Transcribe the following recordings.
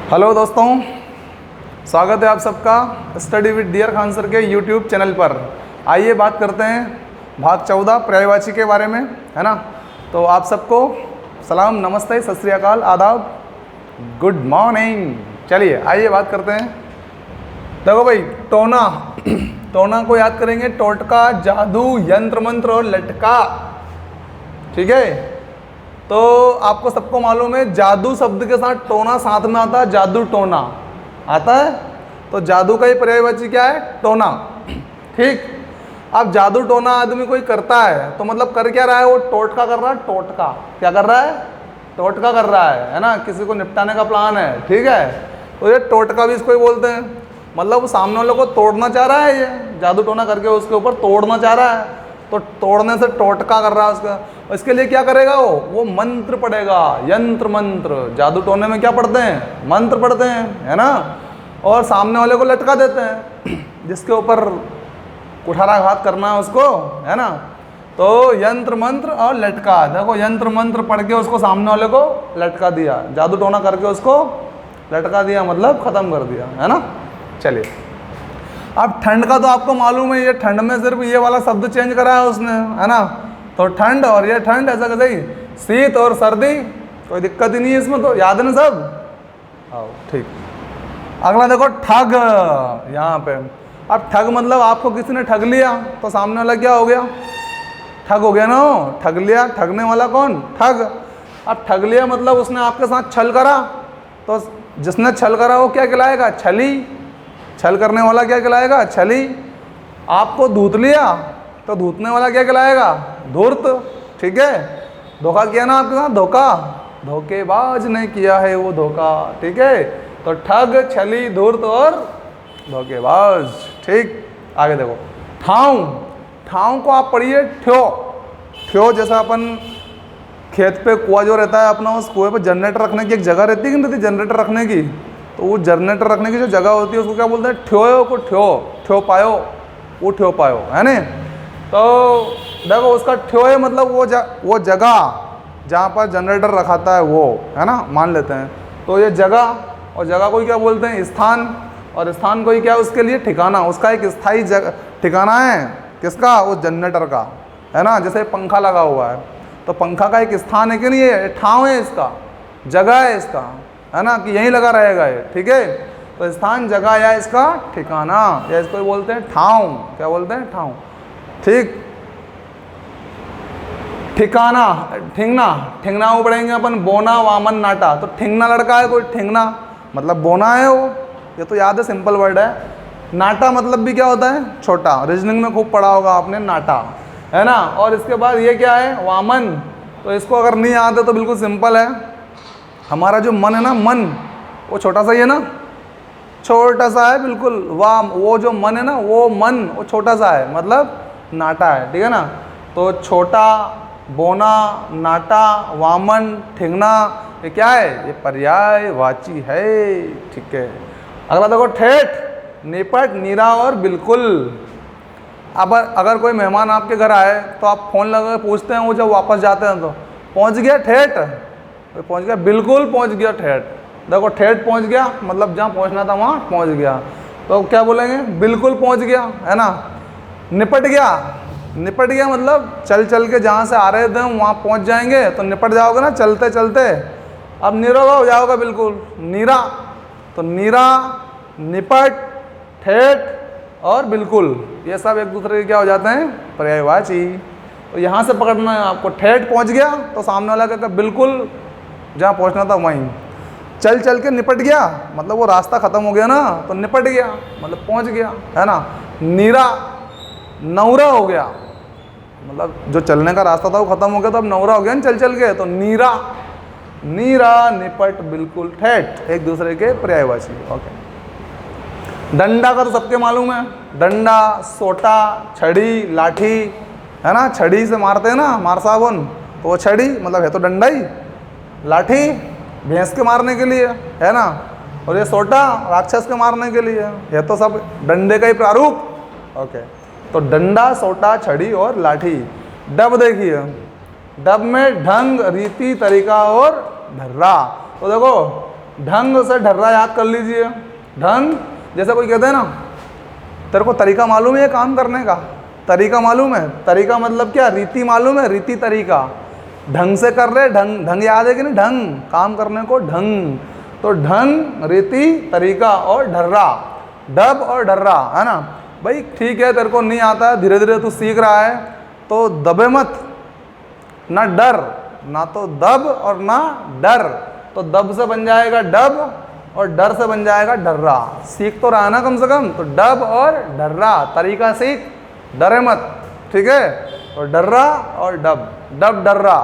Hello दोस्तों, स्वागत है आप सबका study with dear Khan sir के यूट्यूब चैनल पर। आइए बात करते हैं भाग 14 पर्यायवाची के बारे में, है ना। तो आप सबको सलाम, नमस्ते, सत श्री अकाल, आदाब, गुड मॉर्निंग। चलिए आइए बात करते हैं। देखो भाई, टोना टोना को याद करेंगे, टोटका, जादू, यंत्र मंत्र और लटका। ठीक है, तो आपको सबको मालूम है जादू शब्द के साथ टोना साथ में आता है। जादू टोना आता है, तो जादू का ही पर्यायवाची क्या है? टोना। ठीक, अब जादू टोना आदमी कोई करता है तो मतलब कर क्या रहा है? वो टोटका कर रहा है। टोटका क्या कर रहा है? टोटका कर रहा है ना। किसी को निपटाने का प्लान है, ठीक है, तो ये टोटका भी इसको ही बोलते हैं। मतलब वो सामने वाले को तोड़ना चाह रहा है, ये जादू टोना करके उसके ऊपर तोड़ना चाह रहा है, तो तोड़ने से टोटका कर रहा है उसका। इसके लिए क्या करेगा? वो मंत्र पढ़ेगा, यंत्र मंत्र। जादू टोने में क्या पढ़ते हैं? मंत्र पढ़ते हैं, है ना। और सामने वाले को लटका देते हैं, जिसके ऊपर कुठाराघात करना है उसको, है ना। तो यंत्र मंत्र और लटका। देखो, यंत्र मंत्र पढ़ के उसको सामने वाले को लटका दिया, जादू टोना करके उसको लटका दिया, मतलब खत्म कर दिया, है ना। चलिए, अब ठंड का तो आपको मालूम है, ये ठंड में सिर्फ ये वाला शब्द चेंज करा है उसने, है ना। तो ठंड और ये ठंड, ऐसा कैसे ही शीत और सर्दी, कोई दिक्कत ही नहीं है इसमें, तो याद है ना सब। आओ, ठीक। अगला देखो, ठग। यहाँ पे अब ठग मतलब आपको किसी ने ठग लिया, तो सामने वाला क्या हो गया? ठग हो गया ना। ठग लिया, ठगने वाला कौन? ठग। अब ठग लिया मतलब उसने आपके साथ छल करा, तो जिसने छल करा वो क्या कहलाएगा? छली। छल करने वाला क्या कहलाएगा? छली। आपको धूत लिया तो धूतने वाला क्या कहलाएगा? धूर्त। ठीक है, धोखा किया ना आपके साथ, धोखा। धोखेबाज ने किया है वो धोखा, ठीक है। तो ठग, छली, धूर्त और धोखेबाज। ठीक, आगे देखो, ठाव। ठाव को आप पढ़िए ठ्यो। ठ्यो जैसा अपन खेत पे कुआं जो रहता है अपना, उस कुएं पे जनरेटर रखने की एक जगह रहती है कि नहीं? जनरेटर रखने की, तो वो जनरेटर रखने की जो जगह होती है उसको क्या बोलते हैं? ठ्यो को ठ्यो, ठ्यो पायो, वो ठ्यो पायो, है ना। तो देखो, उसका ठ्यो है मतलब वो जगह जहाँ पर जनरेटर रखाता है वो, है ना, मान लेते हैं। तो ये जगह, और जगह को ही क्या बोलते हैं? स्थान। और स्थान को ही क्या? उसके लिए ठिकाना। उसका एक स्थायी जगह ठिकाना है, किसका? उस जनरेटर का, है ना। जैसे पंखा लगा हुआ है, तो पंखा का एक स्थान है कि नहीं? है ठाव है, इसका जगह है, इसका, है ना, कि यहीं लगा रहेगा ये, ठीक है। तो स्थान, जगह या इसका ठिकाना, या इसको बोलते हैं ठाव। क्या बोलते हैं? ठाव। ठीक, ठिकाना, ठिंगना। ठिंगना वो पढ़ेंगे अपन, बोना, वामन, नाटा। तो ठिंगना लड़का है कोई, ठिंगना मतलब बोना है वो, ये तो याद है, सिंपल वर्ड है। नाटा मतलब भी क्या होता है? छोटा। रीजनिंग में खूब पढ़ा होगा आपने, नाटा, है ना। और इसके बाद ये क्या है? वामन। तो इसको अगर नहीं याद है तो बिल्कुल सिंपल है, हमारा जो मन है ना, मन, वो छोटा सा ही है ना, छोटा सा है बिल्कुल। वाम, वो जो मन है ना, वो मन, वो छोटा सा है, मतलब नाटा है, ठीक है ना। तो छोटा, बोना, नाटा, वामन, ठिंगना, ये क्या है? ये पर्यायवाची है, ठीक है। अगला देखो, ठेठ। निपट, नीरा और बिल्कुल। अब अगर कोई मेहमान आपके घर आए तो आप फ़ोन लगा के पूछते हैं, वो जब वापस जाते हैं तो पहुंच गया ठेठ? तो पहुंच गया, बिल्कुल पहुंच गया ठेठ। देखो, ठेठ पहुंच गया मतलब जहाँ पहुंचना था वहाँ पहुंच गया, तो क्या बोलेंगे? बिल्कुल पहुंच गया, है ना। निपट गया। निपट गया मतलब चल चल के जहाँ से आ रहे थे वहाँ पहुँच जाएंगे, तो निपट जाओगे ना चलते चलते। अब निरोगा हो जाओगे बिल्कुल, नीरा। तो नीरा, निपट, ठेठ और बिल्कुल, ये सब एक दूसरे के क्या हो जाते हैं? पर्यायवाची। तो यहाँ से पकड़ना है आपको। ठेठ पहुँच गया तो सामने वाला क्या? बिल्कुल जहाँ पहुँचना था वहीं। चल चल के निपट गया मतलब वो रास्ता ख़त्म हो गया ना, तो निपट गया मतलब पहुँच गया, है ना। नीरा, नौरा हो गया मतलब जो चलने का रास्ता था वो ख़त्म हो गया, तो अब नौरा हो गया ना चल चल के, तो नीरा। नीरा, निपट, बिल्कुल, ठेठ, एक दूसरे के पर्यायवाची। ओके। डंडा का तो सबके मालूम है। डंडा, सोटा, छड़ी, लाठी, है ना। छड़ी से मारते हैं ना, मार साबुन, तो वो छड़ी मतलब है तो डंडा ही। लाठी भैंस के मारने के लिए, है ना। और ये सोटा राक्षस के मारने के लिए, ये तो सब डंडे का ही प्रारूप। ओके, तो डंडा, सोटा, छड़ी और लाठी। डब देखिए, डब में ढंग, रीति, तरीका और ढर्रा। तो देखो, ढंग से ढर्रा याद कर लीजिए। ढंग, जैसे कोई कहते हैं ना तेरे को तरीका मालूम है ये काम करने का, तरीका मालूम है, तरीका मतलब क्या, रीति मालूम है, रीति तरीका, ढंग से कर रहे, ढंग, ढंग याद है कि नहीं, ढंग काम करने को ढंग, तो ढंग, रीति तरीका और ढर्रा, डब और ढर्रा, है ना भाई। ठीक है तेरे को नहीं आता है, धीरे धीरे तू सीख रहा है, तो दबे मत, ना डर, ना तो दब और ना डर, तो दब से बन जाएगा डब और डर से बन जाएगा डर्रा। सीख तो रहा है ना कम से कम, तो डब और डर्रा, तरीका सीख, डरे मत, ठीक है। और डर्रा और डब, डब डर्रा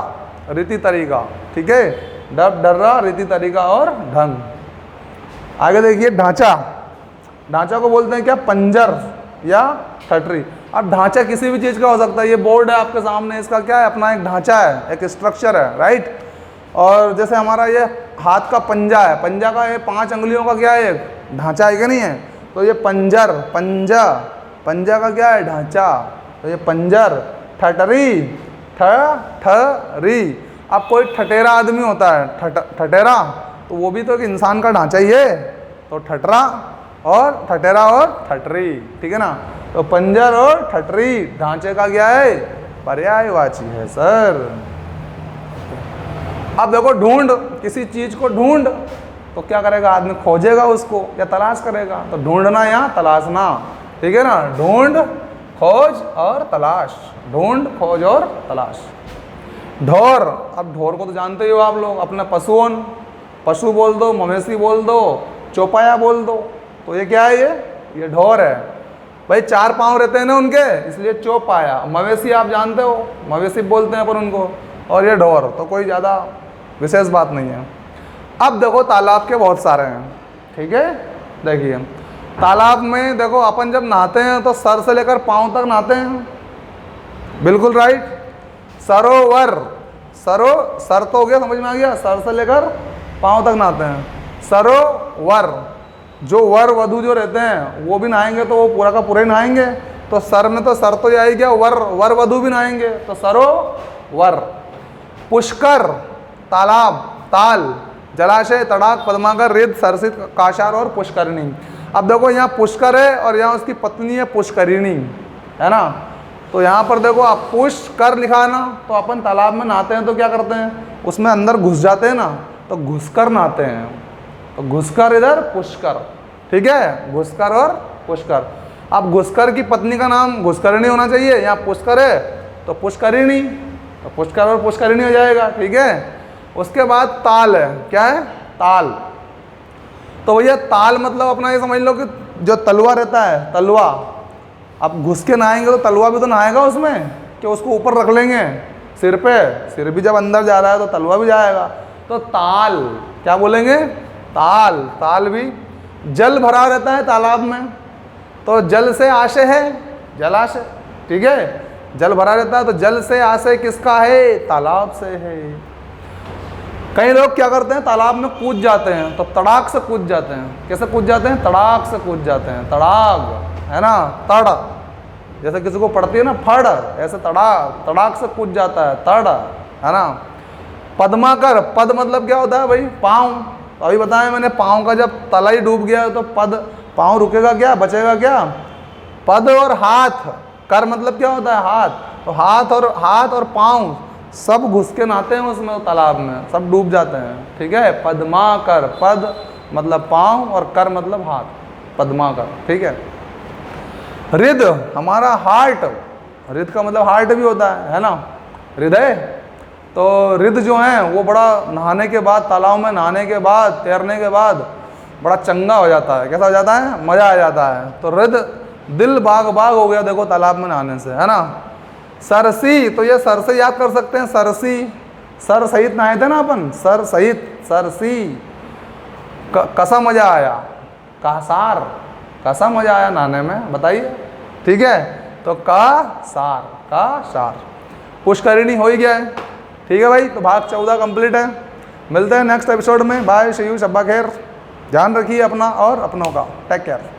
रीति तरीका, ठीक है, डब डर्रा रीति तरीका और ढंग। आगे देखिए ढांचा, ढांचा को बोलते हैं क्या, पंजर या ठटरी। अब ढांचा किसी भी चीज़ का हो सकता है, ये बोर्ड है आपके सामने, इसका क्या है, अपना एक ढांचा है, एक स्ट्रक्चर है, राइट। और जैसे हमारा ये हाथ का पंजा है, पंजा का ये 5 अंगुलियों का क्या है, ढांचा है कि नहीं है, तो ये पंजर, पंजा, पंजा का क्या है, ढांचा, तो ये पंजर। ठटरी, ठरी, अब कोई ठटेरा आदमी होता है, ठटेरा, तो वो भी तो एक इंसान का ढांचा ही है, तो ठटरा और ठटेरा और ठटरी, ठीक है ना। तो पंजर और ठटरी ढांचे का क्या है, पर्यायवाची है सर। अब देखो ढूंढ, किसी चीज को ढूंढ, तो क्या करेगा आदमी, खोजेगा उसको या तलाश करेगा, तो ढूंढना या तलाशना, ठीक है ना, ढूंढ, खोज और तलाश, ढूंढ, खोज और तलाश। ढोर, अब ढोर को तो जानते ही हो आप लोग, अपना पशुओं, पशु बोल दो, मवेशी बोल दो, चौपाया बोल दो, तो ये क्या है, ये ढोर है भाई। 4 पाँव रहते हैं ना उनके, इसलिए चौपाया। मवेशी आप जानते हो, मवेशी बोलते हैं अपन उनको, और ये ढोर, तो कोई ज़्यादा विशेष बात नहीं है। अब देखो तालाब के बहुत सारे हैं, ठीक है, देखिए तालाब में देखो अपन जब नहाते हैं तो सर से लेकर पाँव तक नहाते हैं, बिल्कुल राइट। सरोवर, सर तो हो गया, समझ में आ गया, सर से लेकर पाँव तक नहाते हैं। सरोवर, जो वर वधू जो रहते हैं वो भी नहाएंगे तो वो पूरा का पूरा ही नहाएंगे, तो सर में तो सर तो ये आई गया, वर वधू भी नहाएंगे, तो सरोवर। पुष्कर, तालाब, ताल, जलाशय, तड़ाक, पद्माकर, रिद, सरसित, काशार और पुष्करिणी। अब देखो यहाँ पुष्कर है और यहाँ उसकी पत्नी है पुष्करिणी, है ना, तो यहाँ पर देखो आप पुष्कर लिखा है ना, तो अपन तालाब में नहाते हैं तो क्या करते हैं, उसमें अंदर घुस जाते हैं ना, तो घुसकर नहाते हैं, तो घुसकर इधर पुष्कर, ठीक है, घुसकर और पुष्कर। अब घुसकर की पत्नी का नाम घुसकरिणी होना चाहिए, यहाँ पुष्कर है तो पुष्करिणी, तो पुष्कर और पुष्करिणी हो जाएगा, ठीक है। उसके बाद ताल है, क्या है, ताल, तो भैया ताल मतलब अपना ये समझ लो कि जो तलवा रहता है, तलवा, अब घुस के नहाएंगे तो तलवा भी तो नहाएगा उसमें, कि उसको ऊपर रख लेंगे सिर पे, सिर भी जब अंदर जा रहा है तो तलवा भी जाएगा, तो ताल, क्या बोलेंगे, ताल, ताल भी। जल भरा रहता है तालाब में, तो जल से आशय है, जलाशय, ठीक है, जल भरा रहता है तो जल से आशय किसका है, तालाब से है। कई लोग क्या करते हैं, तालाब में कूद जाते हैं, तो तड़ाक से कूद जाते हैं, कैसे कूद जाते हैं, तड़ाक से कूद जाते हैं, तड़ाक, है ना, तड़, जैसे किसी को पड़ती है ना फड़, ऐसे तड़ाक से कूद जाता है, तड़, है ना। पद्माकर, पद मतलब क्या होता है भाई, पाँव, तो अभी बताया मैंने, पाँव का जब तला ही डूब गया तो पद, पाँव रुकेगा क्या, बचेगा क्या। पद और हाथ, कर मतलब क्या होता है, हाथ, तो हाथ और पाँव सब घुस के नहाते हैं उसमें, तालाब में सब डूब जाते हैं, ठीक है। पद्माकर, पद मतलब पाँव और कर मतलब हाथ, पद्माकर, ठीक है। रिद, हमारा हार्ट, रिद का मतलब हार्ट भी होता है ना, हृदय, तो रिद जो है वो बड़ा नहाने के बाद, तालाब में नहाने के बाद, तैरने के बाद बड़ा चंगा हो जाता है, कैसा हो जाता है, मज़ा आ जाता है, तो रिद, दिल बाग बाग हो गया देखो तालाब में नहाने से, है ना। सरसी, तो ये सर से याद कर सकते हैं, सरसी, सर सहित नहाए थे ना अपन, सर सहित, सरसी। कैसा मज़ा आया, कासार, कैसा मज़ा आया नहाने में बताइए, ठीक है, तो कासार। पुष्करिणी हो ही गया है, ठीक है भाई, तो भाग 14 कंप्लीट है। मिलते हैं नेक्स्ट एपिसोड में, बाय, सी यू, शब्बा खैर, ध्यान रखिए अपना और अपनों का, टेक केयर।